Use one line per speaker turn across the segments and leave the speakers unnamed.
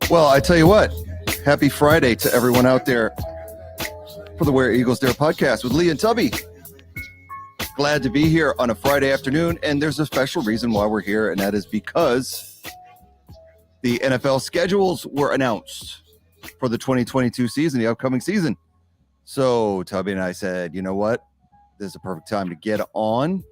Well, I tell you what, happy Friday to everyone out there for the Where Eagles Dare podcast with Lee and Tubby. Glad to be here on a Friday afternoon, and there's a special reason why we're here, and that is because the NFL schedules were announced for the 2022 season, the upcoming season. So Tubby and I said, you know what? This is a perfect time to get on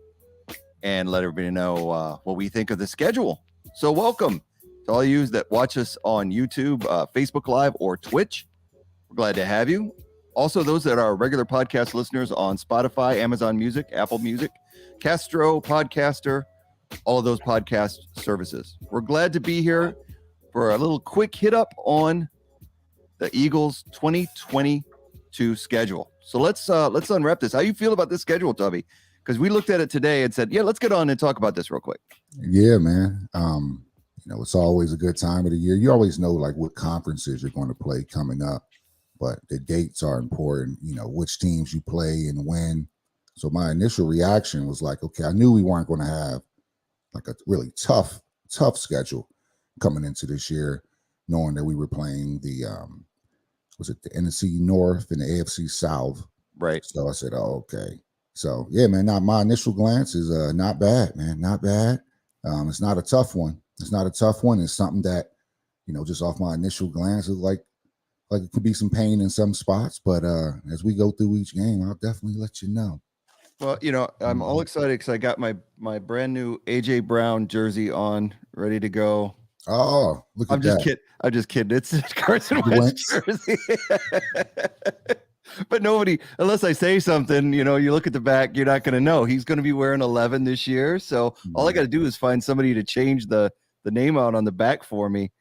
and let everybody know what we think of the schedule. So welcome to all you that watch us on YouTube, Facebook Live, or Twitch. We're glad to have you. Also, those that are regular podcast listeners on Spotify, Amazon Music, Apple Music, Castro, Podcaster, all of those podcast services. We're glad to be here for a little quick hit up on the Eagles 2022 schedule. So let's unwrap this. How you feel about this schedule, Tubby? Because we looked at it today and said, yeah, let's get on and talk about this real quick.
Yeah, man. It's always a good time of the year. You always know like what conferences you're going to play coming up, but the dates are important, which teams you play and when. So my initial reaction was like, okay, I knew we weren't going to have like a really tough schedule coming into this year, knowing that we were playing the the NFC North and the AFC South.
Right.
So I said, oh, okay. So yeah, man, my initial glance is not bad, man. Not bad. It's not a tough one. It's not a tough one. It's something that, just off my initial glance, is like it could be some pain in some spots. But as we go through each game, I'll definitely let you know.
Well, I'm all excited because I got my brand new AJ Brown jersey on, ready to go.
Oh, look at that.
I'm just kidding. It's Carson Wentz jersey. But nobody, unless I say something, you look at the back, you're not going to know. He's going to be wearing 11 this year. So all I got to do is find somebody to change the name out on the back for me.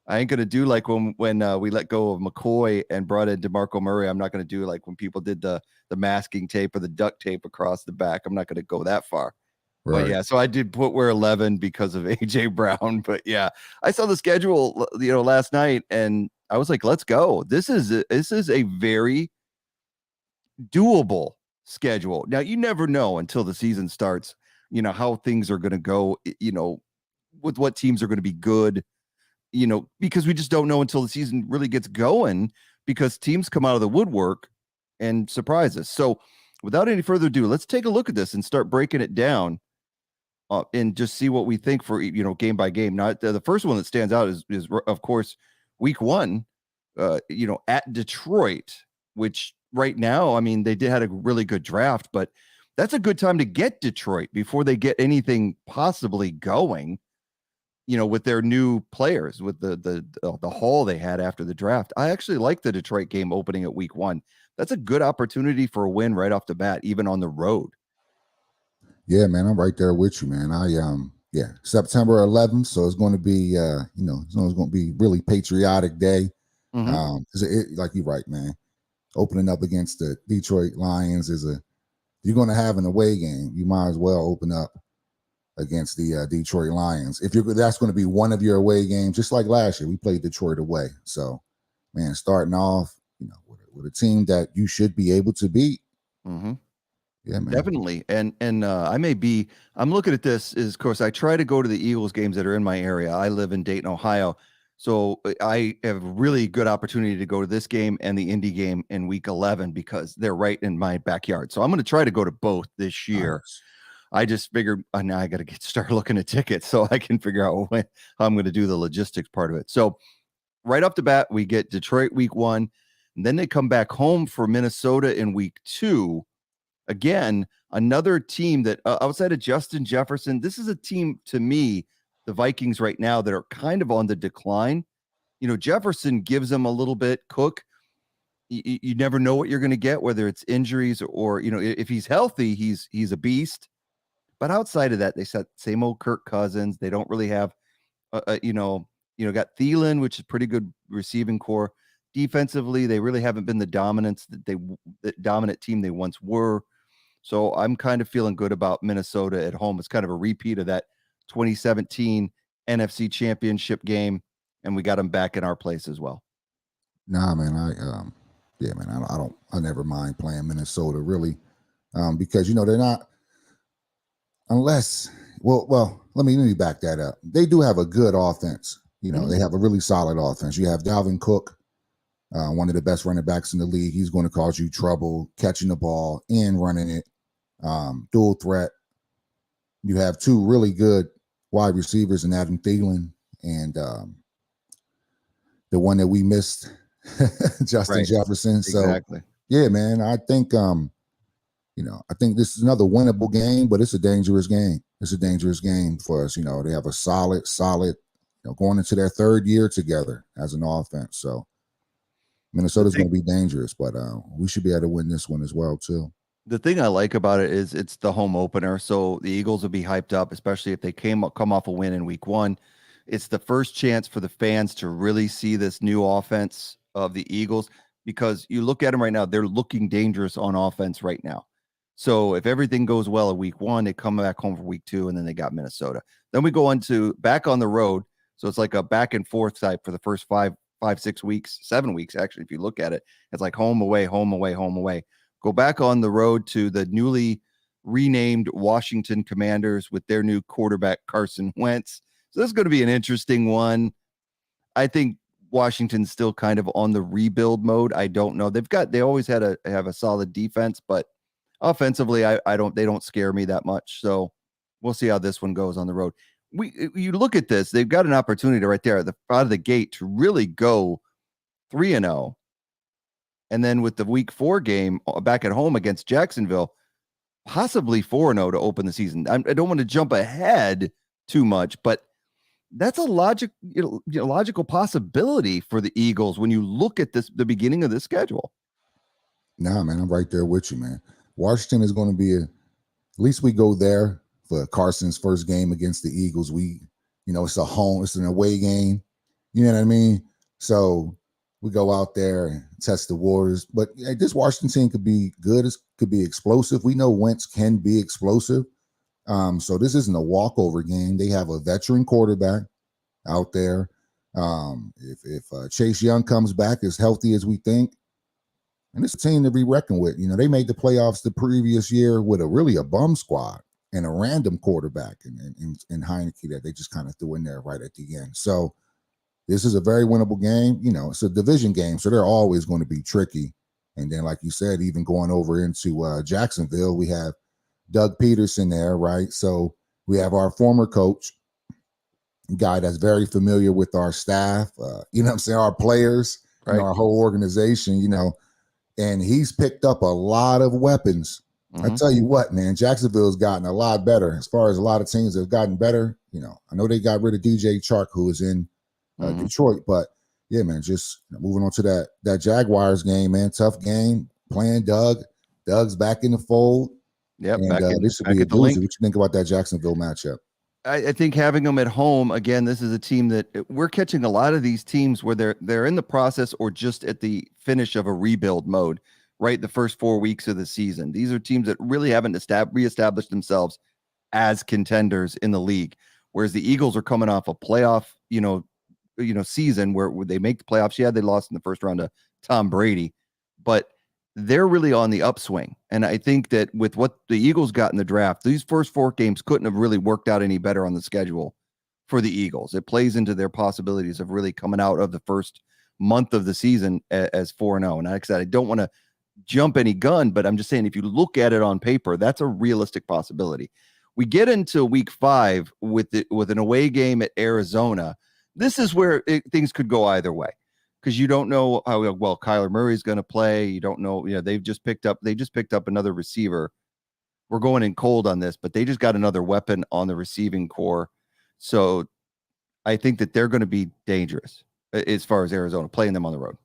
I ain't going to do like when we let go of McCoy and brought in DeMarco Murray. I'm not going to do like when people did the masking tape or the duct tape across the back. I'm not going to go that far. Right. But yeah, so I did wear 11 because of AJ Brown. But yeah, I saw the schedule, last night, and I was like, let's go. This is a very doable schedule. Now, you never know until the season starts, how things are going to go, with what teams are going to be good, because we just don't know until the season really gets going, because teams come out of the woodwork and surprise us. So without any further ado, let's take a look at this and start breaking it down and just see what we think for, game by game. Now, the first one that stands out is of course, week 1, at Detroit, which right now, I mean, they had a really good draft, but that's a good time to get Detroit before they get anything possibly going, with their new players, with the haul they had after the draft. I actually like the Detroit game opening at week 1. That's a good opportunity for a win right off the bat, even on the road.
Yeah, man, I'm right there with you, man. September 11th, so it's going to be, it's going to be really patriotic day. Mm-hmm. Like you're right, man. Opening up against the Detroit Lions you're going to have an away game. You might as well open up against the Detroit Lions. That's going to be one of your away games, just like last year. We played Detroit away. So, man, starting off, with a team that you should be able to beat.
Mm-hmm.
Yeah, man.
Definitely. And I'm looking at this of course, I try to go to the Eagles games that are in my area. I live in Dayton, Ohio. So I have a really good opportunity to go to this game and the Indy game in week 11 because they're right in my backyard. So I'm going to try to go to both this year. Nice. I just figured now I got to start looking at tickets so I can figure out how I'm going to do the logistics part of it. So right off the bat, we get Detroit week 1, and then they come back home for Minnesota in week 2. Again, another team that outside of Justin Jefferson, this is a team to me, the Vikings right now, that are kind of on the decline. Jefferson gives them a little bit. Cook, you never know what you're going to get, whether it's injuries or, if he's healthy, he's a beast. But outside of that, they said same old Kirk Cousins. They don't really have, got Thielen, which is pretty good receiving core. Defensively, they really haven't been the dominant team they once were. So I'm kind of feeling good about Minnesota at home. It's kind of a repeat of that 2017 NFC Championship game, and we got them back in our place as well.
Nah, man, I never mind playing Minnesota really, because they're not, unless Well, let me back that up. They do have a good offense.
Mhm.
They have a really solid offense. You have Dalvin Cook, one of the best running backs in the league. He's going to cause you trouble catching the ball and running it. Dual threat. You have two really good wide receivers in Adam Thielen and the one that we missed, Justin
Right.
Jefferson. So
Exactly.
yeah, man, I think I think this is another winnable game, but it's a dangerous game. It's a dangerous game for us. They have a solid, going into their third year together as an offense. So
The
Minnesota's
thing
going to be dangerous, but we should be able to win this one as well too.
the thing I like about it is it's the home opener, so the Eagles will be hyped up, especially if they come off a win in week one. It's the first chance for the fans to really see this new offense of the Eagles because you look at them right now, they're looking dangerous on offense right now. So if everything goes well at week one, they come back home for week two, and then they got Minnesota. Then we go into back on the road. So it's like a back and forth type for the first 6 weeks, 7 weeks, actually, if you look at it. It's like home, away, home, away, home, away. Go back on the road to the newly renamed Washington Commanders with their new quarterback, Carson Wentz. So this is going to be an interesting one. I think Washington's still kind of on the rebuild mode. I don't know. They always have a solid defense, but offensively, they don't scare me that much. So we'll see how this one goes on the road. You look at this, they've got an opportunity right there out of the gate to really go 3-0. And then with the week 4 game back at home against Jacksonville, possibly 4-0 to open the season. I don't want to jump ahead too much, but that's a logical possibility for the Eagles when you look at the beginning of the schedule.
Nah, man, I'm right there with you, man. Washington is going to be at least we go there for Carson's first game against the Eagles. It's it's an away game. You know what I mean? So we go out there and test the waters. But this Washington team could be good. It could be explosive. We know Wentz can be explosive. So this isn't a walkover game. They have a veteran quarterback out there. If Chase Young comes back as healthy as we think, and it's a team to be reckoned with. They made the playoffs the previous year with a bum squad and a random quarterback in Heineke that they just kind of threw in there right at the end. So this is a very winnable game. It's a division game, so they're always going to be tricky. And then, like you said, even going over into Jacksonville, we have Doug Peterson there, right? So we have our former coach, guy that's very familiar with our staff, our players,
Right.
our whole organization, and he's picked up a lot of weapons. I tell you what, man, Jacksonville's gotten a lot better as far as a lot of teams have gotten better. I know they got rid of DJ Chark, who is in Detroit, but yeah, man, just moving on to that Jaguars game, man, tough game. Playing Doug's back in the fold.
Yep,
and this should be a doozy. What you think about that Jacksonville matchup?
I think having them at home again, this is a team that we're catching a lot of these teams where they're in the process or just at the finish of a rebuild mode, right? The first 4 weeks of the season. These are teams that really haven't reestablished themselves as contenders in the league, whereas the Eagles are coming off a playoff, season where they make the playoffs. Yeah, they lost in the first round to Tom Brady, but they're really on the upswing. And I think that with what the Eagles got in the draft, these first 4 games couldn't have really worked out any better on the schedule for the Eagles. It plays into their possibilities of really coming out of the first month of the season as 4-0. And like I said, I don't want to jump any gun, but I'm just saying, if you look at it on paper, that's a realistic possibility. We get into week 5 with an away game at Arizona. This is where things could go either way, because you don't know how well Kyler Murray is going to play. You don't know. They just picked up another receiver. We're going in cold on this, but they just got another weapon on the receiving core. So I think that they're going to be dangerous as far as Arizona playing them on the road.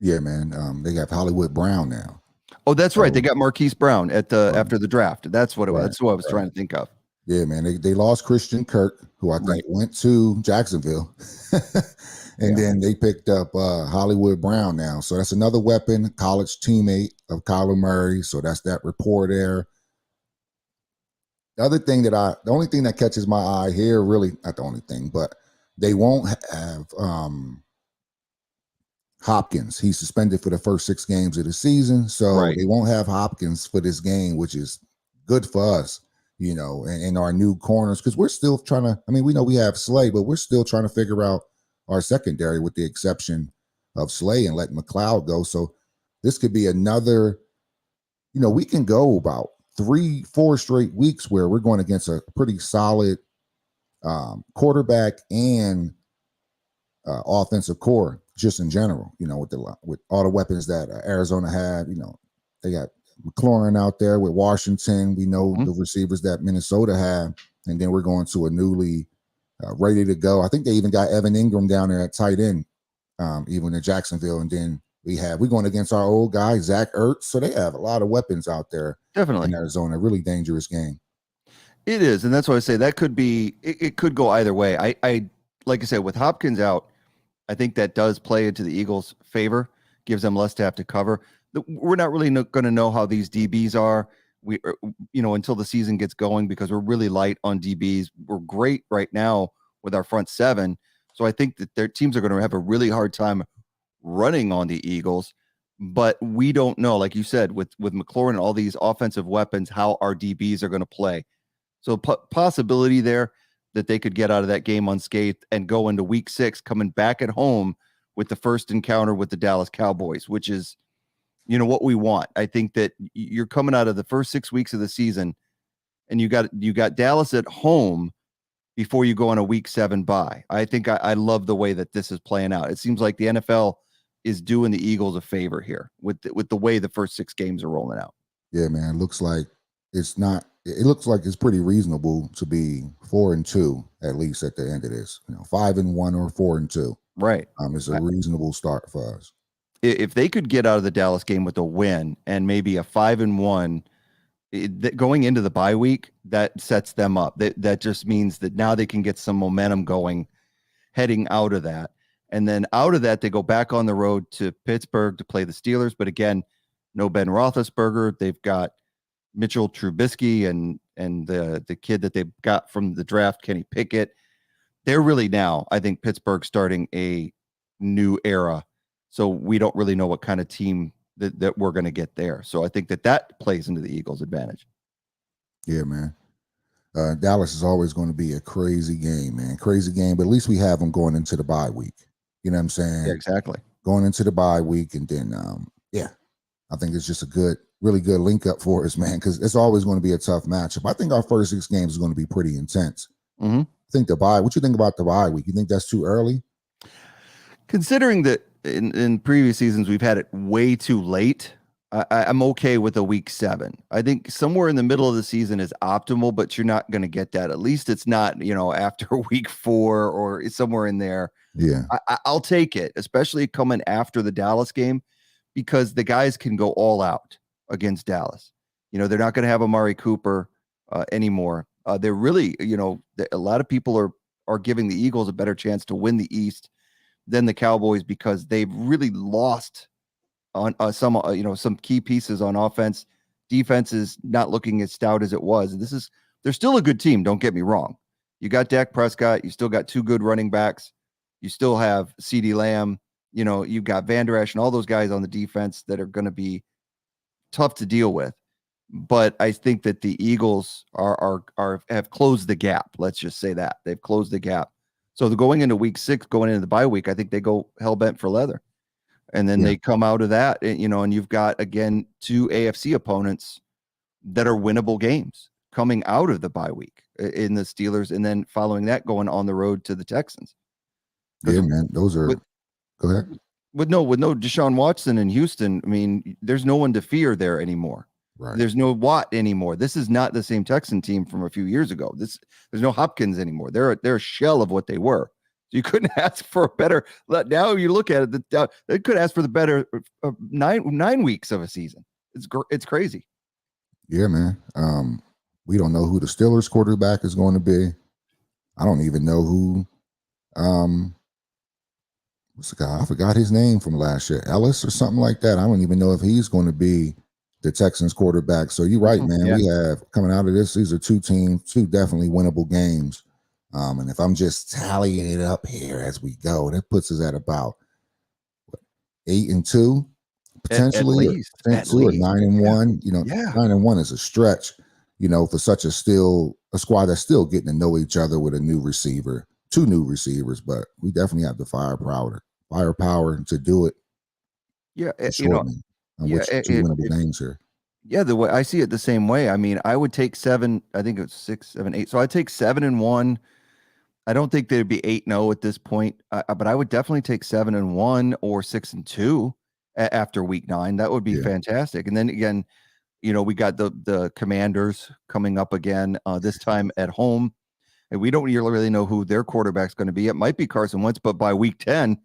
Yeah, man. They have Hollywood Brown now.
Oh, that's right. They got Marquise Brown after the draft. That's what it was.
Right,
That's what I was trying to think of.
Yeah, man. They lost Christian Kirk, who I think went to Jacksonville. And then they picked up Hollywood Brown now. So that's another weapon, college teammate of Kyler Murray. So that's that rapport there. The only thing that catches my eye here, really not the only thing, but they won't have Hopkins. He's suspended for the first 6 games of the season. So they won't have Hopkins for this game, which is good for us. and our new corners, because we're still trying to. I mean, we know we have Slay, but we're still trying to figure out our secondary, with the exception of Slay and letting McLeod go. So this could be another. We can go about 3-4 straight weeks where we're going against a pretty solid quarterback and offensive core, just in general. With all the weapons that Arizona have. They got McLaurin out there with Washington. We know the receivers that Minnesota have, and then we're going to a newly ready to go. I think they even got Evan Ingram down there at tight end, even in Jacksonville. And then we're going against our old guy Zach Ertz. So they have a lot of weapons out there.
Definitely
in Arizona. Really dangerous game.
It is, and that's why I say that could be. It could go either way. I like I said, with Hopkins out, I think that does play into the Eagles' favor, gives them less to have to cover. We're not really going to know how these DBs are. Until the season gets going, because we're really light on DBs. We're great right now with our front seven. So I think that their teams are going to have a really hard time running on the Eagles. But we don't know, like you said, with McLaurin and all these offensive weapons, how our DBs are going to play. So possibility there that they could get out of that game unscathed and go into week 6 coming back at home with the first encounter with the Dallas Cowboys, which is, what we want. I think that you're coming out of the first 6 weeks of the season and you got Dallas at home before you go on a week 7 bye. I think I love the way that this is playing out. It seems like the NFL is doing the Eagles a favor here with the way the first 6 games are rolling out.
Yeah, man. It looks like it's pretty reasonable to be 4-2 at least at the end of this. 5-1 or 4-2.
Right.
It's a reasonable start for us.
If they could get out of the Dallas game with a win and maybe a 5-1 going into the bye week, that sets them up. That just means that now they can get some momentum going heading out of that. And then out of that, they go back on the road to Pittsburgh to play the Steelers. But again, no Ben Roethlisberger. They've got Mitchell Trubisky and the kid that they got from the draft, Kenny Pickett. They're really now, I think, Pittsburgh starting a new era. So we don't really know what kind of team that we're going to get there. So I think that plays into the Eagles' advantage.
Yeah, man. Dallas is always going to be a crazy game, man. Crazy game. But at least we have them going into the bye week. You know what I'm saying?
Yeah, exactly.
Going into the bye week. And then, I think it's just a really good link up for us, man, because it's always going to be a tough matchup. I think our first 6 games is going to be pretty intense.
Mm-hmm.
I think what you think about the bye week? You think that's too early?
Considering that in previous seasons we've had it way too late, I'm okay with a week 7. I think somewhere in the middle of the season is optimal, but you're not going to get that. At least it's not, after week 4 or somewhere in there.
Yeah,
I'll take it, especially coming after the Dallas game, because the guys can go all out against Dallas. They're not going to have Amari Cooper anymore. They're really, a lot of people are giving the Eagles a better chance to win the East than the Cowboys, because they've really lost on some key pieces on offense. Defense is not looking as stout as it was. They're still a good team. Don't get me wrong. You got Dak Prescott. You still got 2 good running backs. You still have CeeDee Lamb. You've got Van Der Esch and all those guys on the defense that are going to be tough to deal with. But I think that the Eagles have closed the gap. Let's just say that they've closed the gap. So they're going into week 6, going into the bye week. I think they go hell bent for leather, and then they come out of that, and you've got again 2 AFC opponents that are winnable games coming out of the bye week in the Steelers, and then following that going on the road to the Texans.
Yeah, man. Those are. Go ahead.
With no Deshaun Watson in Houston, I mean, there's no one to fear there anymore.
Right.
There's no Watt anymore. This is not the same Texan team from a few years ago. There's no Hopkins anymore. They're a shell of what they were. So you couldn't ask for a better. Now you look at it, they could ask for the better 9 weeks of a season. It's crazy.
Yeah, man. We don't know who the Steelers quarterback is going to be. I don't even know who. What's the guy? I forgot his name from last year. Ellis or something like that. I don't even know if he's going to be the Texans quarterback. So you're right, man. Yeah. We have coming out of this. These are 2 teams, 2 definitely winnable games. And if I'm just tallying it up here as we go, that puts us at about 8-2 potentially,
at least
9-1. 9-1 is a stretch. for such a squad that's still getting to know each other with a new receiver, 2 new receivers, but we definitely have the firepower to do it
Yeah,
for sure, man. And
yeah,
which 2 winnable games here.
yeah, the way I see it the same way. I mean, I would take 7, I think it's 6, 7, 8. So I'd take 7-1. I don't think they'd be 8-0 at this point, but I would definitely take 7-1 or 6-2 after week 9. That would be
Yeah.
fantastic. And then again, we got the Commanders coming up again, this time at home. And we don't really know who their quarterback's going to be. It might be Carson Wentz, but by week 10,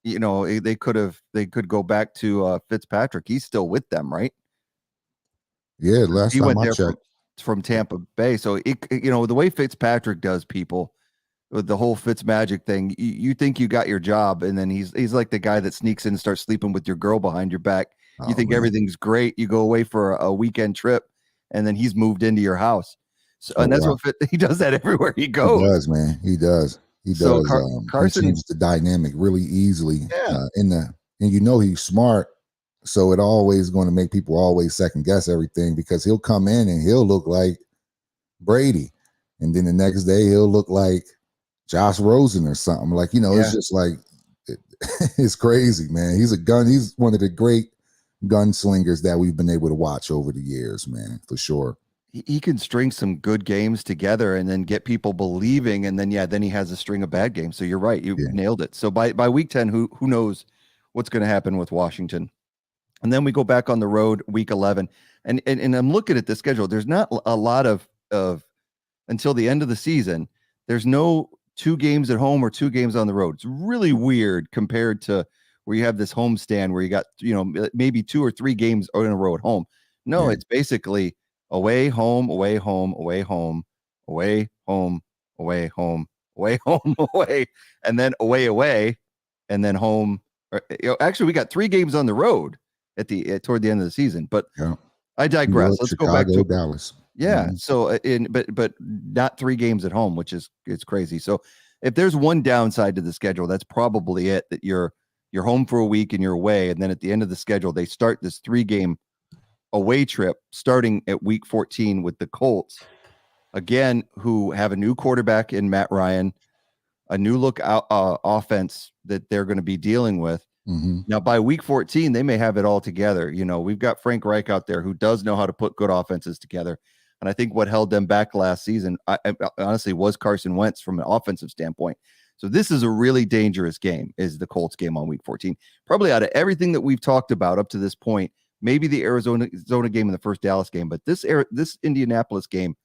they could go back to Fitzpatrick. He's still with them, right?
Yeah, last
He
time
went
I
there
checked.
from Tampa Bay. So the way Fitzpatrick does people with the whole Fitz magic thing, you think you got your job, and then he's like the guy that sneaks in and starts sleeping with your girl behind your back. You
Oh
think
man.
everything's great. You go away for a weekend trip, and then he's moved into your house. So,
Oh
and that's
wow.
what he does that everywhere he
He
goes.
does, man. He does. He
So
does. He
Carson,
changes the dynamic really easily.
yeah,
And he's smart, so it always going to make people always second guess everything because he'll come in and he'll look like Brady, and then the next day he'll look like Josh Rosen or something. Like it's
yeah.
just like it's crazy, man. He's one of the great gunslingers that we've been able to watch over the years, man, for sure.
He can string some good games together and then get people believing, and then he has a string of bad games. So you're right, you
Yeah.
nailed it. So by week 10, who knows what's going to happen with Washington? And then we go back on the road week 11, and I'm looking at the schedule. There's not a lot of until the end of the season. There's no 2 games at home or 2 games on the road. It's really weird compared to where you have this home stand where you got maybe 2 or 3 games in a row at home. No,
Yeah.
it's basically away, home, away, home, away, home, away, home, away, home, away, home, away, and then away, and then home. Actually, we got 3 games on the road at the toward the end of the season. But
Yeah.
I
New
digress.
York,
Let's go back
Chicago,
to
Dallas.
yeah. So but not 3 games at home, which is it's crazy. So if there's one downside to the schedule, that's probably it. That you're home for a week and you're away, and then at the end of the schedule, they start this 3-game away trip starting at week 14 with the Colts again, who have a new quarterback in Matt Ryan, a new look offense that they're going to be dealing with.
Mm-hmm.
Now, by week 14, they may have it all together. We've got Frank Reich out there who does know how to put good offenses together. And I think what held them back last season, I honestly, was Carson Wentz from an offensive standpoint. So this is a really dangerous game, is the Colts game on week 14. Probably out of everything that we've talked about up to this point, maybe the Arizona game and the first Dallas game, but this Indianapolis game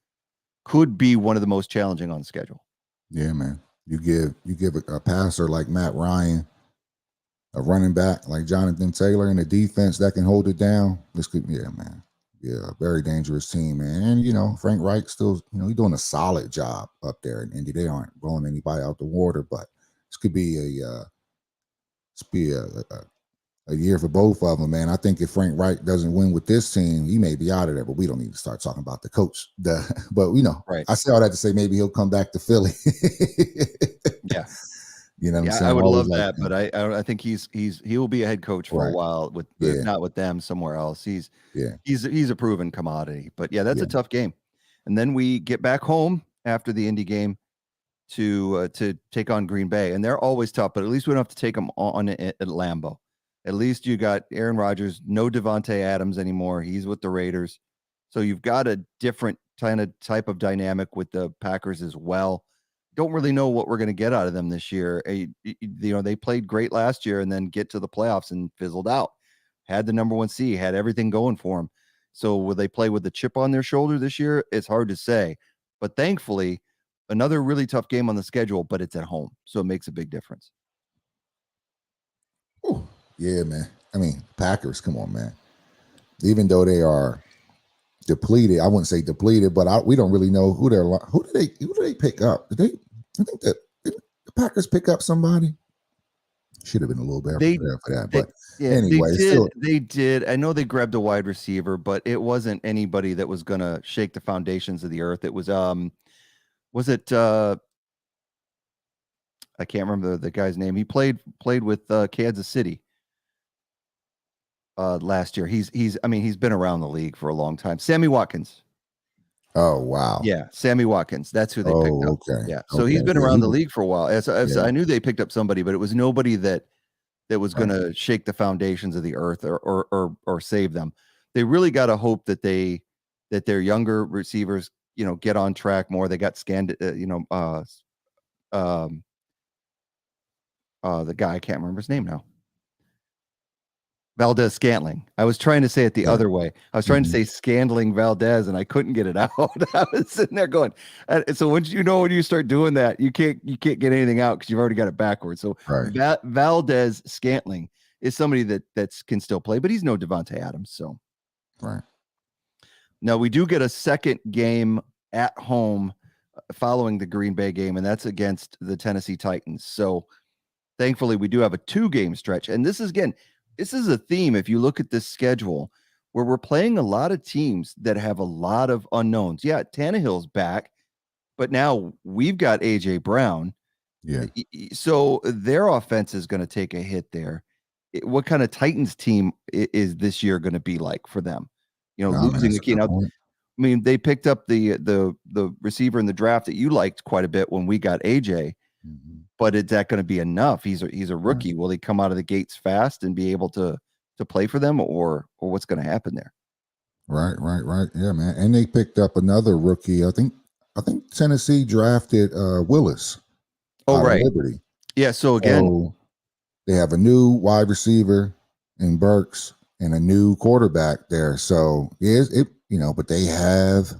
could be one of the most challenging on the schedule.
Yeah, man. You give a passer like Matt Ryan, a running back like Jonathan Taylor, and a defense that can hold it down. This could, yeah, man. Yeah, a very dangerous team, man. And Frank Reich still, he's doing a solid job up there in Indy. They aren't blowing anybody out the water, but this could be a year for both of them, man. I think if Frank Reich doesn't win with this team, he may be out of there. But we don't need to start talking about the coach. But
right.
I say all that to say maybe he'll come back to Philly.
Yeah.
What I'm saying?
I would
Always
love
like
that, but I think he will be a head coach for a
right.
while with
Yeah.
not with them, somewhere else. He's
Yeah.
he's a proven commodity. But yeah, that's
Yeah.
a tough game. And then we get back home after the Indy game to take on Green Bay, and they're always tough. But at least we don't have to take them on at Lambeau. At least you got Aaron Rodgers, no Devontae Adams anymore. He's with the Raiders, so you've got a different type of dynamic with the Packers as well. Don't really know what we're going to get out of them this year. They played great last year and then get to the playoffs and fizzled out. Had the number 1 seed, had everything going for them. So will they play with the chip on their shoulder this year? It's hard to say. But thankfully, another really tough game on the schedule, but it's at home, so it makes a big difference.
Ooh, yeah, man. I mean, Packers, come on, man. Even though they are depleted, I wouldn't say depleted, but we don't really know who do they pick up? I think that did the Packers pick up somebody? Should have been a little better prepared for that. But anyway,
they did. I know they grabbed a wide receiver, but it wasn't anybody that was gonna shake the foundations of the earth. It was it I can't remember the guy's name. He played with Kansas City last year. He's been around the league for a long time. Sammy Watkins.
Oh wow.
Yeah, Sammy Watkins. That's who they picked
Oh,
up.
okay.
Yeah, so he's
Okay.
been
Yeah,
around the league for a while.
yeah,
I knew they picked up somebody, but it was nobody that was going
right.
to shake the foundations of the earth or save them. They really got to hope that their younger receivers, get on track more. They got scanned, um, the guy I can't remember his name now. Valdez Scantling. I was trying to say it the
Yeah.
other way. I was trying to
Mhm.
say Scandling Valdez, and I couldn't get it out. I was sitting there going. So when you start doing that, you can't get anything out because you've already got it backwards. So
Right.
Valdez Scantling is somebody that can still play, but he's no Devontae Adams. So
Right.
now we do get a second game at home following the Green Bay game, and that's against the Tennessee Titans. So thankfully, we do have a 2-game stretch. And this is a theme. If you look at this schedule, where we're playing a lot of teams that have a lot of unknowns. Yeah, Tannehill's back, but now we've got AJ Brown.
Yeah.
So their offense is going to take a hit there. What kind of Titans team is this year going to be like for them?
Nah, man,
Losing
that's
a
a
key.
good
Now,
point.
I mean, they picked up the receiver in the draft that you liked quite a bit when we got AJ.
Mhm.
But is that going to be enough? He's a
Right.
rookie. Will he come out of the gates fast and be able to play for them, or what's going to happen there?
Right, right, right. Yeah, man. And they picked up another rookie. I think Tennessee drafted Willis
Oh,
out of
right.
Liberty.
Yeah. So again,
So they have a new wide receiver in Burks and a new quarterback there. So yeah, but they have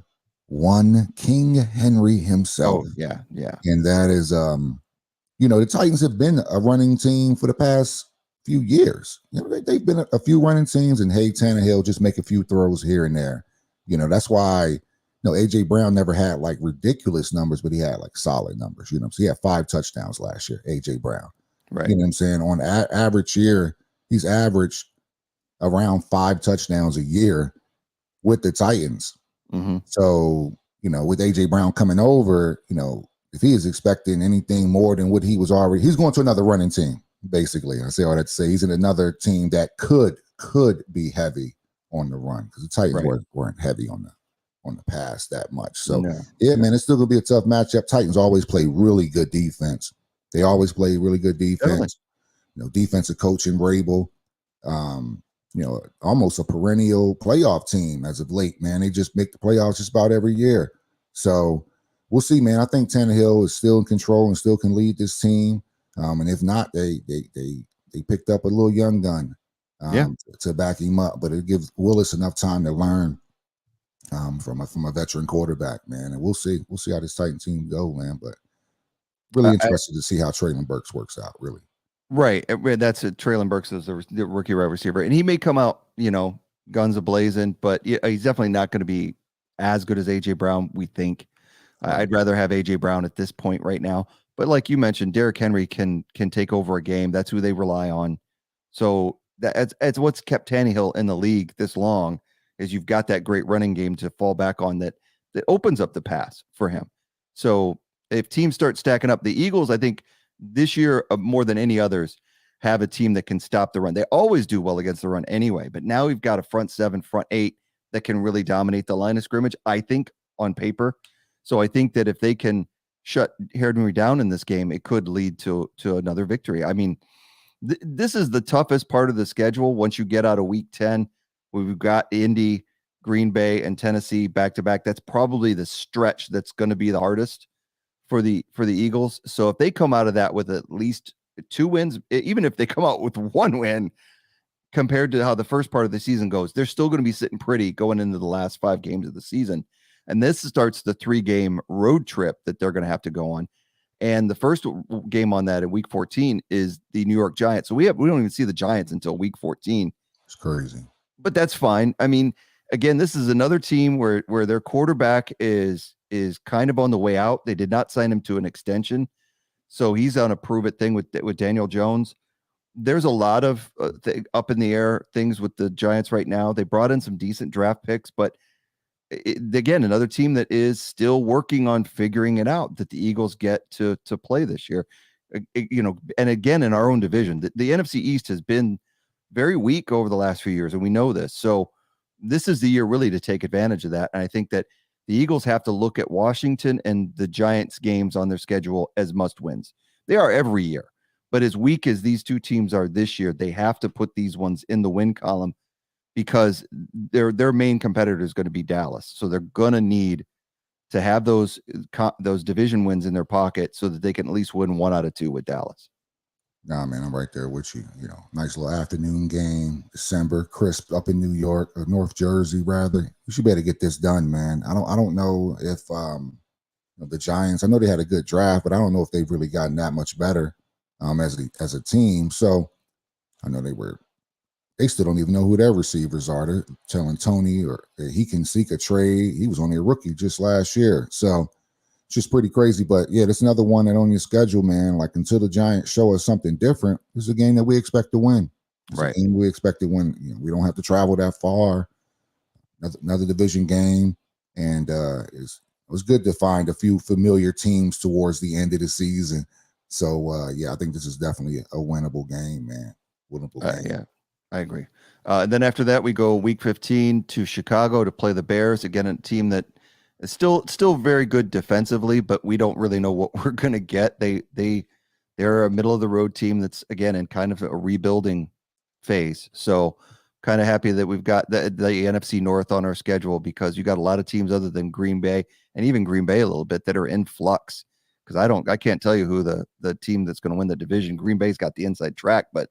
one King Henry himself.
oh yeah.
And that is the Titans have been a running team for the past few years. They've been a few running teams, and hey, Tannehill just make a few throws here and there. That's why AJ Brown never had like ridiculous numbers, but he had like solid numbers. So he had 5 touchdowns last year. AJ Brown.
Right.
You know what I'm saying? On average year, he's averaged around 5 touchdowns a year with the Titans.
Mm-hmm.
So, with AJ Brown coming over, if he is expecting anything more than what he's going to another running team, basically. I say all that to say he's in another team that could be heavy on the run, because the Titans
Right.
weren't heavy on the pass that much. So
No.
yeah, man, it's still gonna be a tough matchup. Titans always play really good defense. They always play really good
Definitely.
defense. Defensive coach in Vrabel. Almost a perennial playoff team as of late, man. They just make the playoffs just about every year. So we'll see, man. I think Tannehill is still in control and still can lead this team. And if not, they picked up a little young gun to back him up, but it gives Willis enough time to learn from a veteran quarterback, man. And we'll see how this Titan team go, man. But really interested to see how Traylon Burks works out, really.
Right. That's it. Traylon Burks is the rookie wide receiver, and he may come out, guns a-blazing, but he's definitely not going to be as good as AJ Brown, we think.
Right.
I'd rather have AJ Brown at this point right now. But like you mentioned, Derrick Henry can take over a game. That's who they rely on. So that's what's kept Tannehill in the league this long, is you've got that great running game to fall back on that opens up the pass for him. So if teams start stacking up, the Eagles, I think this year more than any others, have a team that can stop the run. They always do well against the run anyway, but now we've got a front 7, front 8 that can really dominate the line of scrimmage, I think, on paper. So I think that if they can shut Henry down in this game, it could lead to another victory. I mean, this is the toughest part of the schedule. Once you get out of week 10, we've got Indy, Green Bay, and Tennessee back to back. That's probably the stretch that's going to be the hardest for the Eagles. So if they come out of that with at least 2 wins, even if they come out with 1 win compared to how the first part of the season goes, they're still going to be sitting pretty going into the last 5 games of the season. And this starts the 3-game road trip that they're going to have to go on. And the first game on that in week 14 is the New York Giants. So we don't even see the Giants until week 14.
It's crazy.
But that's fine. I mean, again, this is another team where their quarterback is kind of on the way out. They did not sign him to an extension, so he's on a prove it thing with Daniel Jones. There's a lot of up in the air things with the Giants right now. They brought in some decent draft picks, but again, another team that is still working on figuring it out that the Eagles get to play this year. And again, in our own division, the NFC East has been very weak over the last few years, and we know this. So this is the year really to take advantage of that. And I think that The Eagles have to look at Washington and the Giants games on their schedule as must wins. They are every year. But as weak as these two teams are this year, they have to put these ones in the win column because their main competitor is going to be Dallas. So they're going to need to have those division wins in their pocket so that they can at least win 1 out of 2 with Dallas.
Nah, man, I'm right there with you. You know, nice little afternoon game, December, crisp up in New York or North Jersey, rather. We should better get this done, man. I don't know if the Giants. I know they had a good draft, but I don't know if they've really gotten that much better as a team. So I know they still don't even know who their receivers are. They're telling Tony or he can seek a trade. He was only a rookie just last year, so it's just pretty crazy. But yeah, there's another one that on your schedule, man. Like until the Giants show us something different, this is a game that we expect to win. It's
right.
a game we expect to win. You know, we don't have to travel that far. Another division game, and it was good to find a few familiar teams towards the end of the season. So yeah, I think this is definitely a winnable game, man. Winnable game.
Yeah, I agree. And then after that, we go week 15 to Chicago to play the Bears. Again, a team that is still very good defensively, but we don't really know what we're going to get. They're a middle of the road team that's again in kind of a rebuilding phase. So kind of happy that we've got the NFC North on our schedule because you got a lot of teams other than Green Bay and even Green Bay a little bit that are in flux. Because I can't tell you who the team that's going to win the division. Green Bay's got the inside track, but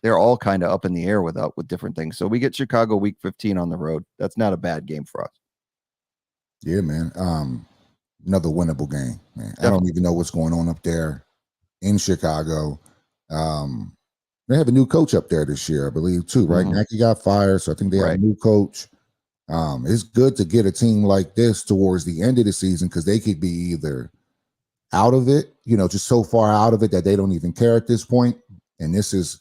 they're all kind of up in the air with different things. So we get Chicago week 15 on the road. That's not a bad game for us.
Yeah, man. Another winnable game, man.
Definitely.
I don't even know what's going on up there in Chicago. They have a new coach up there this year, I believe, too, right?
Mm-hmm.
Nagy got fired, so I think they have a new coach. It's good to get a team like this towards the end of the season because they could be either out of it, just so far out of it that they don't even care at this point. And this is,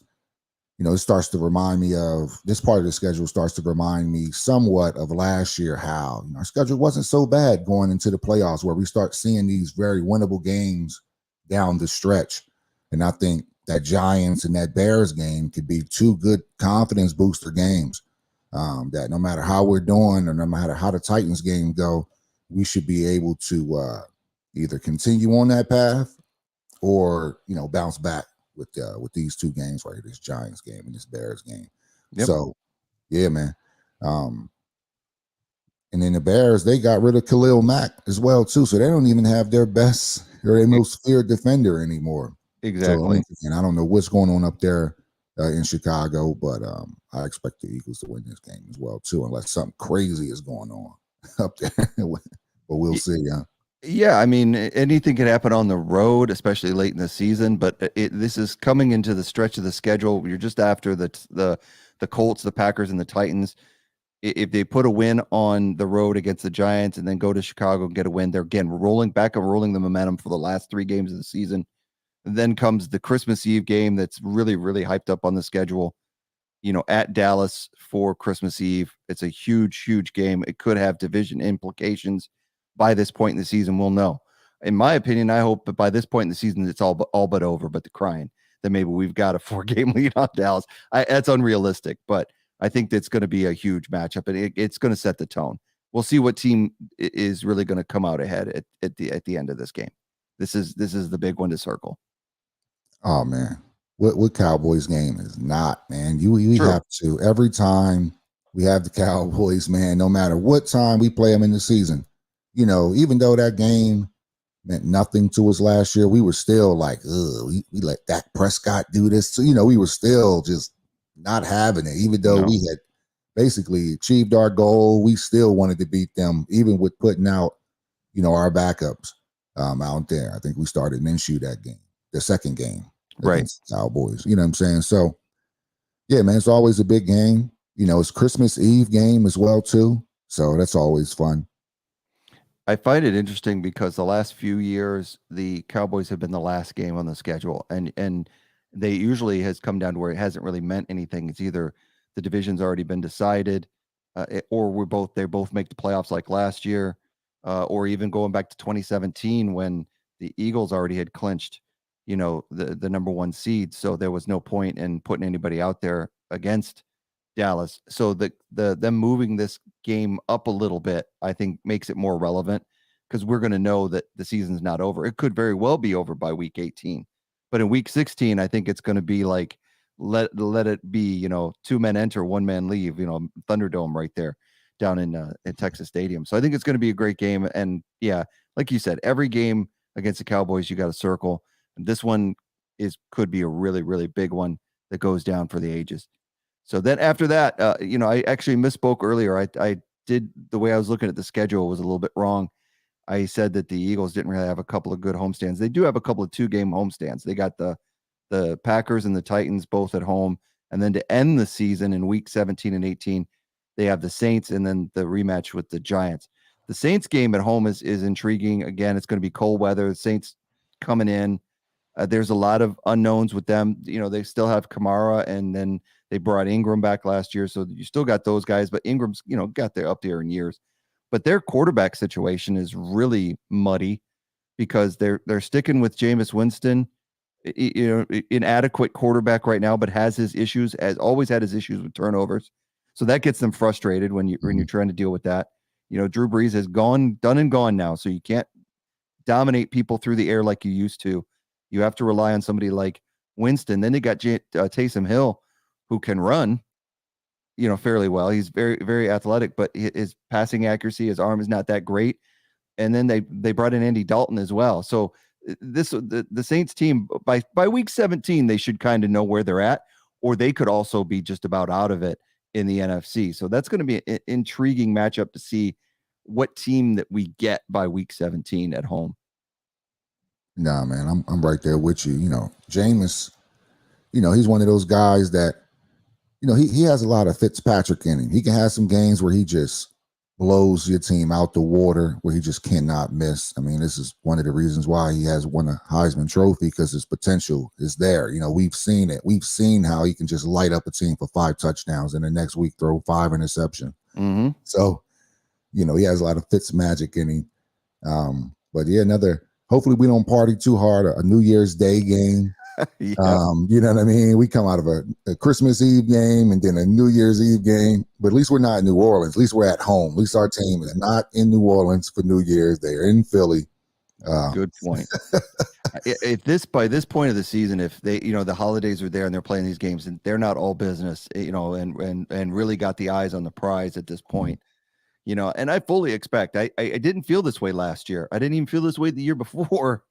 it starts to remind me of this part of the schedule starts to remind me somewhat of last year, how our schedule wasn't so bad going into the playoffs where we start seeing these very winnable games down the stretch. And I think that Giants and that Bears game could be 2 good confidence booster games that no matter how we're doing or no matter how the Titans game go, we should be able to either continue on that path or, bounce back with these 2 games right here, this Giants game and this Bears game. Yep. So, yeah, man. And then the Bears, they got rid of Khalil Mack as well, too. So they don't even have their best or their most feared defender anymore.
Exactly.
So, and I don't know what's going on up there in Chicago, but I expect the Eagles to win this game as well, too, unless something crazy is going on up there. But we'll see, huh?
Yeah, I mean, anything can happen on the road, especially late in the season. But this is coming into the stretch of the schedule. You're just after the Colts, the Packers, and the Titans. If they put a win on the road against the Giants and then go to Chicago and get a win, they're again rolling the momentum for the last 3 games of the season. And then comes the Christmas Eve game that's really, really hyped up on the schedule. At Dallas for Christmas Eve. It's a huge, huge game. It could have division implications. By this point in the season, we'll know. In my opinion, I hope that by this point in the season, it's all but over. But the crying that maybe we've got a 4-game lead on Dallas, that's unrealistic. But I think that's going to be a huge matchup, and it's going to set the tone. We'll see what team is really going to come out ahead at the end of this game. This is the big one to circle.
Oh man, what Cowboys game is not, man. We have to every time we have the Cowboys, man. No matter what time we play them in the season. Even though that game meant nothing to us last year, we were still like, we let Dak Prescott do this. So, we were still just not having it. Even though we had basically achieved our goal, we still wanted to beat them, even with putting out, our backups out there. I think we started Minshew that game, the second game against the Cowboys. You know what I'm saying? So, yeah, man, it's always a big game. It's Christmas Eve game as well, too. So that's always fun.
I find it interesting because the last few years, the Cowboys have been the last game on the schedule, and they usually has come down to where it hasn't really meant anything. It's either the division's already been decided, or they both make the playoffs like last year, or even going back to 2017 when the Eagles already had clinched, the number 1 seed. So there was no point in putting anybody out there against Dallas. So the them moving this game up a little bit, I think makes it more relevant because we're going to know that the season's not over. It could very well be over by week 18. But in week 16, I think it's going to be like let it be, 2 men enter, 1 man leave, Thunderdome right there down in Texas Stadium. So I think it's going to be a great game. And yeah, like you said, every game against the Cowboys, you got to circle. And this one could be a really, really big one that goes down for the ages. So then after that, I actually misspoke earlier. I did the way I was looking at the schedule was a little bit wrong. I said that the Eagles didn't really have a couple of good homestands. They do have a couple of 2-game homestands. They got the Packers and the Titans both at home, and then to end the season in week 17 and 18, they have the Saints and then the rematch with the Giants. The Saints game at home is intriguing. Again, it's going to be cold weather. The Saints coming in. There's a lot of unknowns with them. They still have Kamara, and then they brought Ingram back last year, so you still got those guys. But Ingram's, got there up there in years. But their quarterback situation is really muddy because they're sticking with Jameis Winston, inadequate quarterback right now, but has his issues, has always had his issues with turnovers. So that gets them frustrated when you're trying to deal with that. Drew Brees has done and gone now, so you can't dominate people through the air like you used to. You have to rely on somebody like Winston. Then they got Taysom Hill, who can run, fairly well. He's very, very athletic, but his passing accuracy, his arm is not that great. And then they brought in Andy Dalton as well. So the Saints team by week 17, they should kind of know where they're at, or they could also be just about out of it in the NFC. So that's going to be an intriguing matchup to see what team that we get by week 17 at home.
Nah, man, I'm right there with you. Jameis, he's one of those guys that, he has a lot of Fitzpatrick in him. He can have some games where he just blows your team out the water, where he just cannot miss. I mean, this is one of the reasons why he has won a Heisman Trophy, because his potential is there. We've seen it. We've seen how he can just light up a team for 5 touchdowns and the next week throw 5 interceptions.
Mm-hmm.
So, he has a lot of Fitz magic in him. But yeah, hopefully we don't party too hard. A New Year's Day game.
Yeah.
You know what I mean? We come out of a Christmas Eve game and then a New Year's Eve game, but at least we're not in New Orleans. At least we're at home. At least our team is not in New Orleans for New Year's. They're in Philly.
Good point. By this point of the season, if they, the holidays are there and they're playing these games and they're not all business, and really got the eyes on the prize at this point, and I fully expect, I didn't feel this way last year. I didn't even feel this way the year before.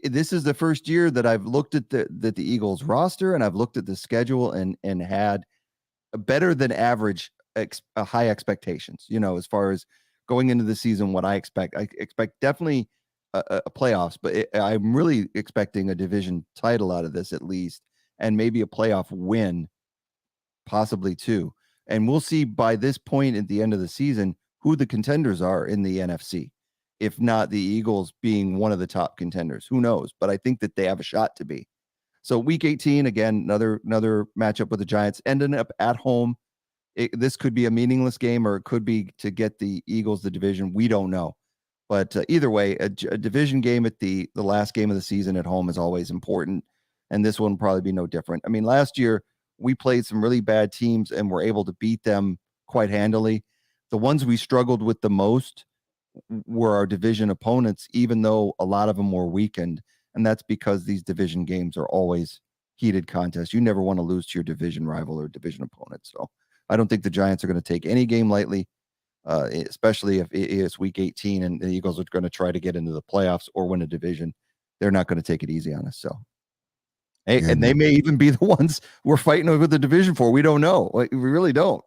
This is the first year that I've looked at the Eagles roster, and I've looked at the schedule and had a better than average high expectations, as far as going into the season. What I expect definitely a playoffs, but I'm really expecting a division title out of this at least, and maybe a playoff win, possibly 2. And we'll see by this point at the end of the season who the contenders are in the NFC. If not the Eagles being one of the top contenders, who knows? But I think that they have a shot to be. So week 18, again, another matchup with the Giants, ending up at home. This could be a meaningless game, or it could be to get the Eagles the division. We don't know. But either way, a division game at the last game of the season at home is always important. And this one will probably be no different. I mean, last year we played some really bad teams and were able to beat them quite handily. The ones we struggled with the most were our division opponents, even though a lot of them were weakened. And that's because these division games are always heated contests. You never want to lose to your division rival or division opponent. So I don't think the Giants are going to take any game lightly, especially if it's week 18 and the Eagles are going to try to get into the playoffs or win a division. They're not going to take it easy on us. So, hey, and they may even be the ones we're fighting over the division for. We don't know. We really don't.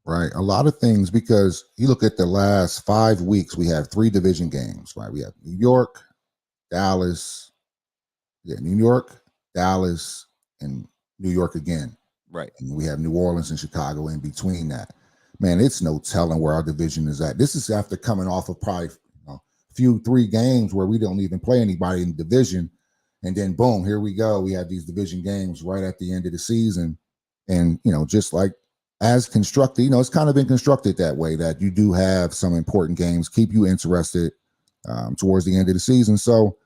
Right. A lot of things, because you look at the last 5 weeks, we have 3 division games, right? We have New York, Dallas, New York, Dallas, and New York again.
Right.
And we have New Orleans and Chicago in between that. Man, it's no telling where our division is at. This is after coming off of probably a few 3 games where we don't even play anybody in the division. And then boom, here we go. We have these division games right at the end of the season. And, just like as constructed, it's kind of been constructed that way, that you do have some important games, keep you interested towards the end of the season. So,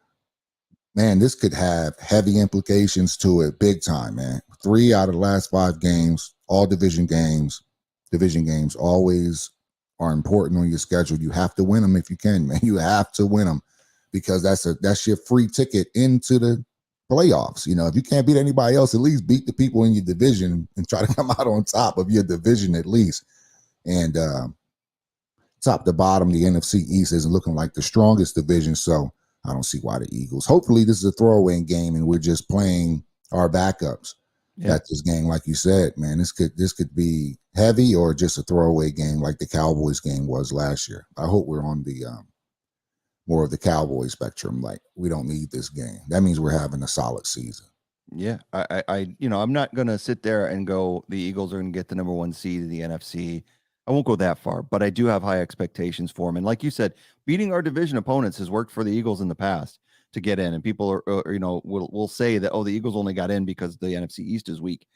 man, this could have heavy implications to it, big time, man. 3 out of the last 5 games, all division games always are important on your schedule. You have to win them if you can, man. You have to win them because that's your free ticket into the playoffs. You know, if you can't beat anybody else, at least beat the people in your division and try to come out on top of your division at least. And top to bottom, the NFC East isn't looking like the strongest division, so I don't see why the Eagles. Hopefully, this is a throwaway game, and we're just playing our backups at this game. Like you said, man, this could be heavy or just a throwaway game, like the Cowboys game was last year. I hope we're on the more of the Cowboys spectrum. Like, we don't need this game. That means we're having a solid season.
Yeah, I I'm not gonna sit there and go, the Eagles are gonna get the number 1 seed in the NFC. I won't go that far, but I do have high expectations for them. And like you said, beating our division opponents has worked for the Eagles in the past to get in. And people are will say that, oh, the Eagles only got in because the NFC East is weak.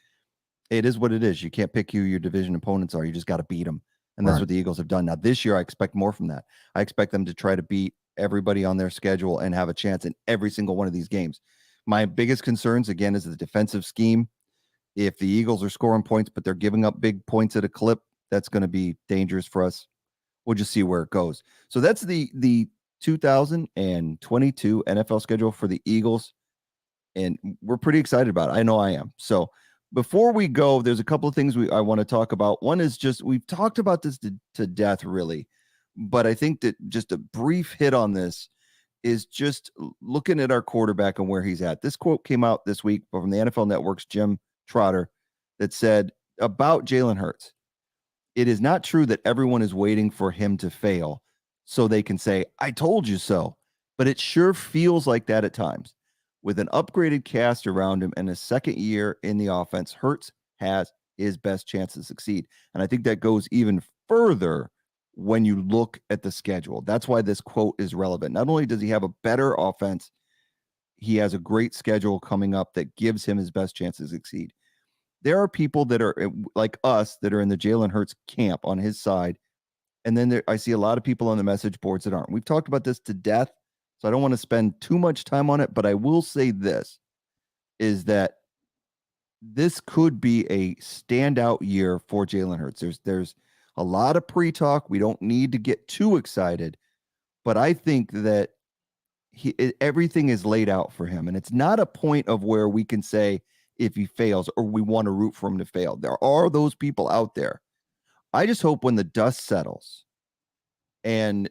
It is what it is. You can't pick who your division opponents are. You just got to beat them, and that's what the Eagles have done. Now this year, I expect more from that. I expect them to try to beat everybody on their schedule and have a chance in every single one of these games. My biggest concerns, again, is the defensive scheme. If the Eagles are scoring points, but they're giving up big points at a clip, that's going to be dangerous for us. We'll just see where it goes. So that's the 2022 NFL schedule for the Eagles, and we're pretty excited about it. I know I am. So before we go, there's a couple of things I want to talk about. One is just, we've talked about this to death, really, but I think that just a brief hit on this is just looking at our quarterback and where he's at. This quote came out this week from the NFL Network's Jim Trotter that said about Jalen Hurts, "It is not true that everyone is waiting for him to fail so they can say, 'I told you so,' but it sure feels like that at times. With an upgraded cast around him and a second year in the offense, Hurts has his best chance to succeed." And I think that goes even further when you look at the schedule. That's why this quote is relevant. Not only does he have a better offense, he has a great schedule coming up that gives him his best chance to succeed. There are people that are like us that are in the Jalen Hurts camp on his side. And then I see a lot of people on the message boards that aren't. We've talked about this to death, so I don't want to spend too much time on it, but I will say this, is that this could be a standout year for Jalen Hurts. There's a lot of pre-talk. We don't need to get too excited, but I think that everything is laid out for him. And it's not a point of where we can say if he fails or we want to root for him to fail. There are those people out there. I just hope when the dust settles and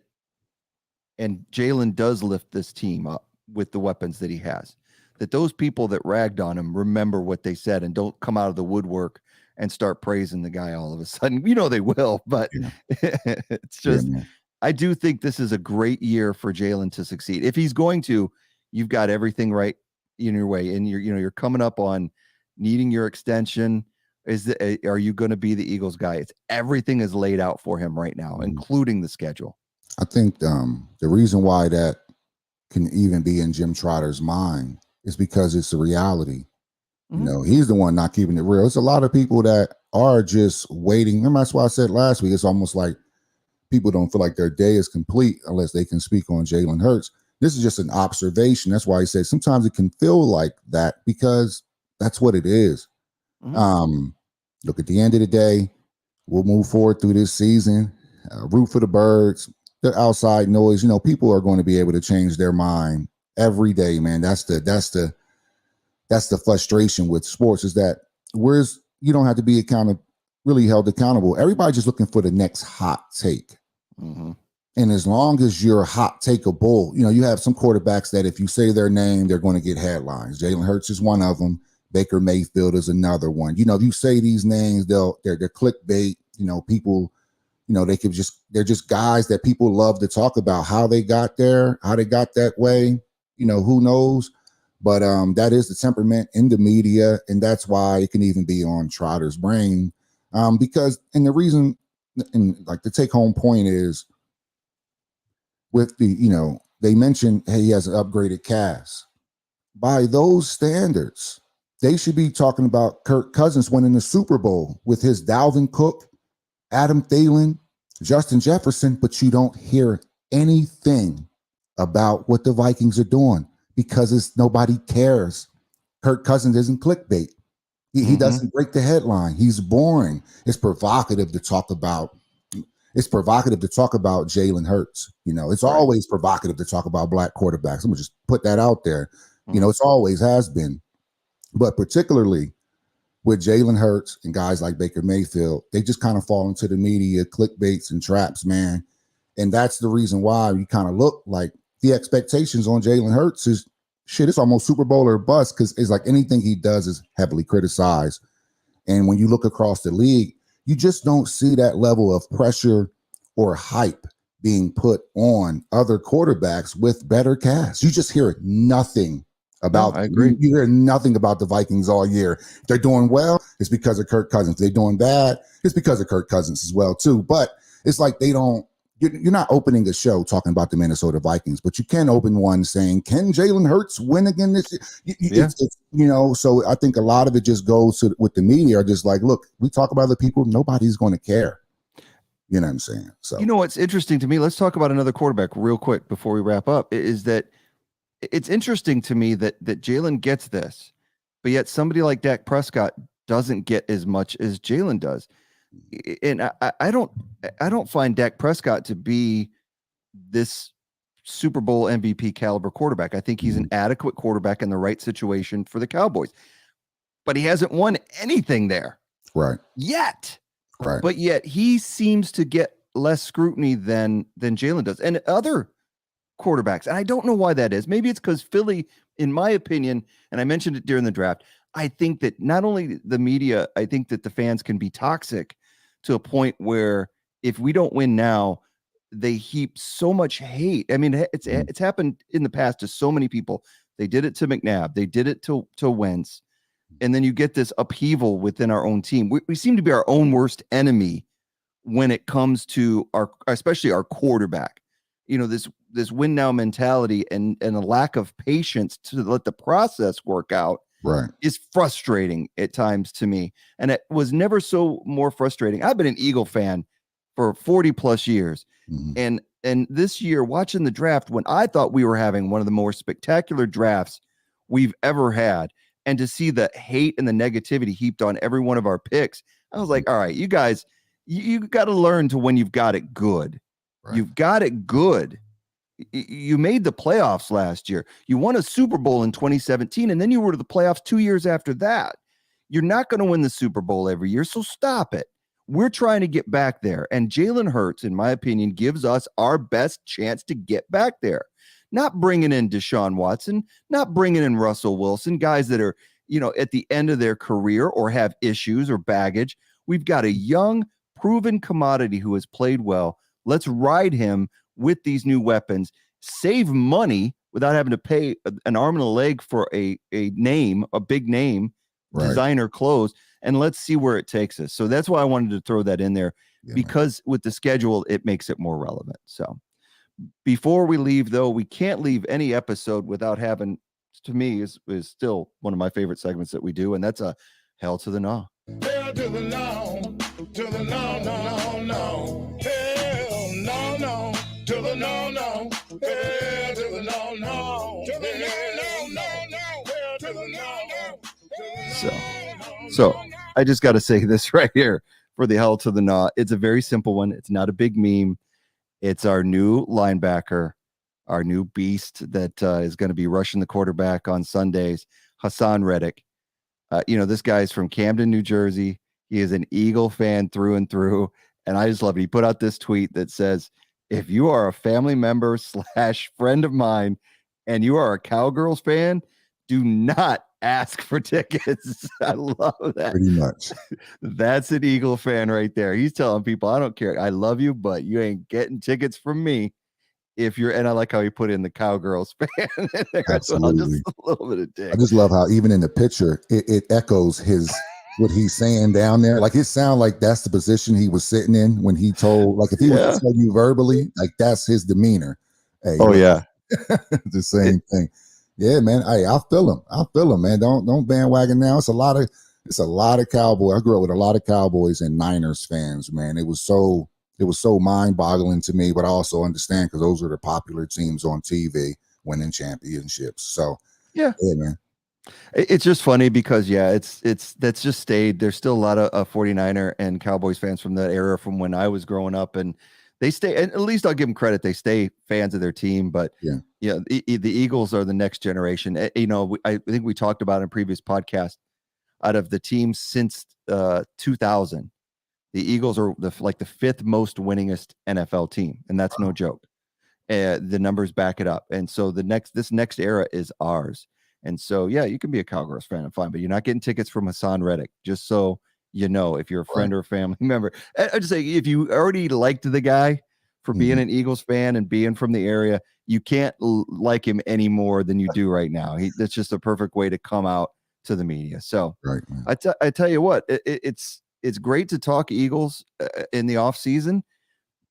Jalen does lift this team up with the weapons that he has, that those people that ragged on him remember what they said and don't come out of the woodwork and start praising the guy all of a sudden. You know they will, but it's just, I do think this is a great year for Jalen to succeed. If he's going to, you've got everything right in your way, and you're coming up on needing your extension. Are you going to be the Eagles guy? Everything is laid out for him right now, including the schedule.
I think the reason why that can even be in Jim Trotter's mind is because it's a reality. You know, he's the one not keeping it real. It's a lot of people that are just waiting. Remember, that's why I said last week, it's almost like people don't feel like their day is complete unless they can speak on Jalen Hurts. This is just an observation. That's why he said sometimes it can feel like that because that's what it is. Look, at the end of the day, we'll move forward through this season, root for the birds, the outside noise. You know, people are going to be able to change their mind every day, man. That's the frustration with sports, is that you don't have to be really held accountable. Everybody's just looking for the next hot take. And as long as you're hot takeable, you have some quarterbacks that if you say their name, they're going to get headlines. Jalen Hurts is one of them. Baker Mayfield is another one. If you say these names, they're clickbait. People, they're just guys that people love to talk about how they got there, how they got that way. Who knows? But that is the temperament in the media, and that's why it can even be on Trotter's brain. Because the reason, and like the take home point is, with they mentioned, hey, he has an upgraded cast. By those standards, they should be talking about Kirk Cousins winning the Super Bowl with his Dalvin Cook, Adam Thielen, Justin Jefferson, but you don't hear anything about what the Vikings are doing because nobody cares. Kirk Cousins isn't clickbait. He doesn't break the headline. He's boring. It's provocative to talk about. It's provocative to talk about Jalen Hurts. It's always provocative to talk about black quarterbacks. I'm gonna just put that out there. It's always has been, but particularly with Jalen Hurts and guys like Baker Mayfield, they just kind of fall into the media clickbaits and traps, man. And that's the reason why you kind of look like the expectations on Jalen Hurts is shit. It's almost Super Bowl or bust, because it's like anything he does is heavily criticized. And when you look across the league, you just don't see that level of pressure or hype being put on other quarterbacks with better casts. You just hear nothing about.
I agree.
You hear nothing about the Vikings all year. If they're doing well, it's because of Kirk Cousins. If they're doing bad, it's because of Kirk Cousins as well too. But it's like they don't. You're not opening a show talking about the Minnesota Vikings, but you can open one saying, "Can Jalen Hurts win again this year?" So I think a lot of it just goes to with the media are just like, look, we talk about other people, nobody's going to care. You know what I'm saying? So
what's interesting to me, let's talk about another quarterback real quick before we wrap up, is that it's interesting to me that Jalen gets this, but yet somebody like Dak Prescott doesn't get as much as Jalen does. And I don't find Dak Prescott to be this Super Bowl MVP caliber quarterback. I think he's an adequate quarterback in the right situation for the Cowboys, but he hasn't won anything there yet.
Right.
But yet he seems to get less scrutiny than Jalen does, and other quarterbacks. And I don't know why that is. Maybe it's because Philly, in my opinion, and I mentioned it during the draft, I think that not only the media, I think that the fans can be toxic to a point where if we don't win now, they heap so much hate. I mean, it's happened in the past to so many people. They did it to McNabb. They did it to Wentz. And then you get this upheaval within our own team. We seem to be our own worst enemy when it comes to especially our quarterback. This win now mentality and a lack of patience to let the process work out is frustrating at times to me. And it was never so more frustrating. I've been an Eagle fan for 40 plus years. And this year, watching the draft, when I thought we were having one of the more spectacular drafts we've ever had, and to see the hate and the negativity heaped on every one of our picks, I was like, all right, you guys, you got to learn to when you've got it good. You've got it good. You made the playoffs last year. You won a Super Bowl in 2017, and then you were to the playoffs 2 years after that. You're not going to win the Super Bowl every year, so stop it. We're trying to get back there, and Jalen Hurts, in my opinion, gives us our best chance to get back there. Not bringing in Deshaun Watson, not bringing in Russell Wilson, guys that are, at the end of their career or have issues or baggage. We've got a young, proven commodity who has played well. Let's ride him with these new weapons, save money without having to pay an arm and a leg for a name, a big name, designer clothes, and let's see where it takes us. So that's why I wanted to throw that in there, because with the schedule, it makes it more relevant. So before we leave, though, we can't leave any episode without having, to me, is still one of my favorite segments that we do, and that's a Hell to the Gnaw.
Hell to the gnaw, to the gnaw, no, no. Hell, no, no, to the gnaw, no. Hell to the gnaw, no. To the gnaw, no, no. Hell to the gnaw, no.
So I just got to say this right here for the Hell to the Gnaw. It's a very simple one. It's not a big meme. It's our new linebacker, our new beast that is going to be rushing the quarterback on Sundays, Hassan Reddick. This guy's from Camden, New Jersey. He is an Eagle fan through and through. And I just love it. He put out this tweet that says, if you are a family member / friend of mine and you are a Cowgirls fan, do not ask for tickets. I love that.
Pretty much.
That's an Eagle fan right there. He's telling people, I don't care. I love you, but you ain't getting tickets from me. And I like how he put in the Cowgirls fan in there as well. Just a little bit of dig.
I just love how even in the picture, it echoes what he's saying down there. Like it sounds like that's the position he was sitting in when he told, like if he was to tell you verbally, like that's his demeanor. Hey, the same thing. Yeah, man. Hey, I feel him, man. Don't bandwagon now. It's a lot of Cowboys. I grew up with a lot of Cowboys and Niners fans, man. It was so mind-boggling to me, but I also understand because those are the popular teams on TV winning championships. So yeah, man.
It's just funny because that's just stayed. There's still a lot of 49er and Cowboys fans from that era from when I was growing up, and they stay. And at least I'll give them credit; they stay fans of their team. But
yeah,
the Eagles are the next generation. I think we talked about in previous podcast. Out of the teams since 2000, the Eagles are the fifth most winningest NFL team, and that's no joke. The numbers back it up. And so this next era is ours. And so, yeah, you can be a Cowgirls fan and fine, but you're not getting tickets from Hassan Reddick, just so you know, if you're a friend or a family member. I just say, if you already liked the guy for being an Eagles fan and being from the area, you can't like him any more than you do right now. That's just a perfect way to come out to the media. So I tell you what, it's great to talk Eagles in the off season,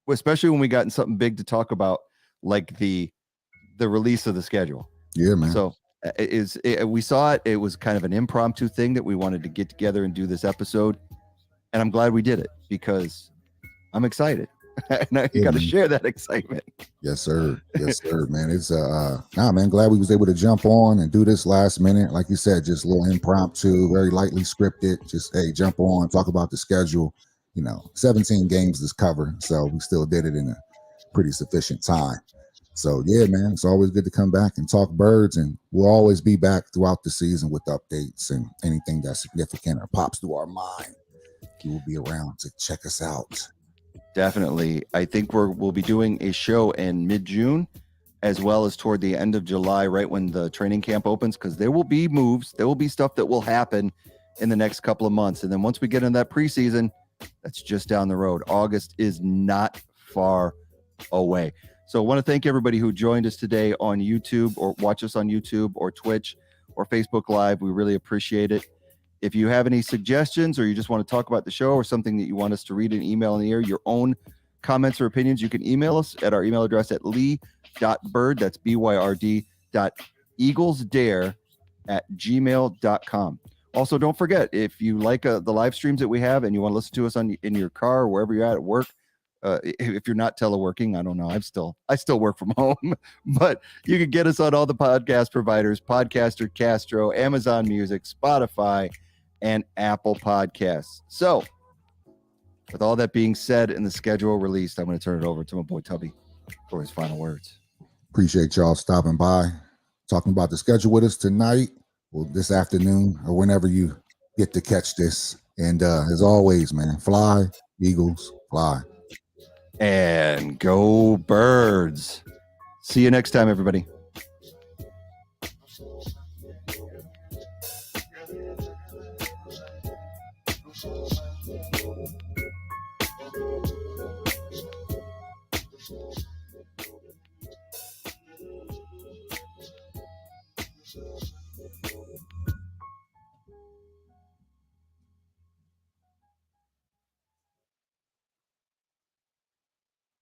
especially when we got something big to talk about, like the release of the schedule.
Yeah, man.
So we saw it. It was kind of an impromptu thing that we wanted to get together and do this episode, and I'm glad we did it because I'm excited. And I got to share that excitement.
Yes, sir. Yes, sir, man. It's man, glad we was able to jump on and do this last minute. Like you said, just a little impromptu, very lightly scripted. Just jump on, talk about the schedule. 17 games to cover, so we still did it in a pretty sufficient time. So yeah, man, it's always good to come back and talk birds, and we'll always be back throughout the season with updates and anything that's significant or pops through our mind. You will be around to check us out.
Definitely. I think we'll be doing a show in mid-June, as well as toward the end of July, right when the training camp opens, because there will be moves, there will be stuff that will happen in the next couple of months. And then once we get in that preseason, that's just down the road. August is not far away. So I want to thank everybody who joined us today on YouTube, or watch us on YouTube or Twitch or Facebook Live. We really appreciate it. If you have any suggestions, or you just want to talk about the show, or something that you want us to read an email in the air, your own comments or opinions, you can email us at our email address at lee.bird, that's BYRD, eaglesdare@gmail.com. Also, don't forget, if you like the live streams that we have and you want to listen to us in your car or wherever you're at work, if you're not teleworking, I don't know, I still work from home, but you can get us on all the podcast providers: Podcaster, Castro, Amazon Music, Spotify, and Apple Podcasts. So with all that being said and the schedule released, I'm going to turn it over to my boy Tubby for his final words.
Appreciate y'all stopping by, talking about the schedule with us tonight, or this afternoon, or whenever you get to catch this. And as always, man, fly, Eagles, fly.
And go birds. See you next time, everybody.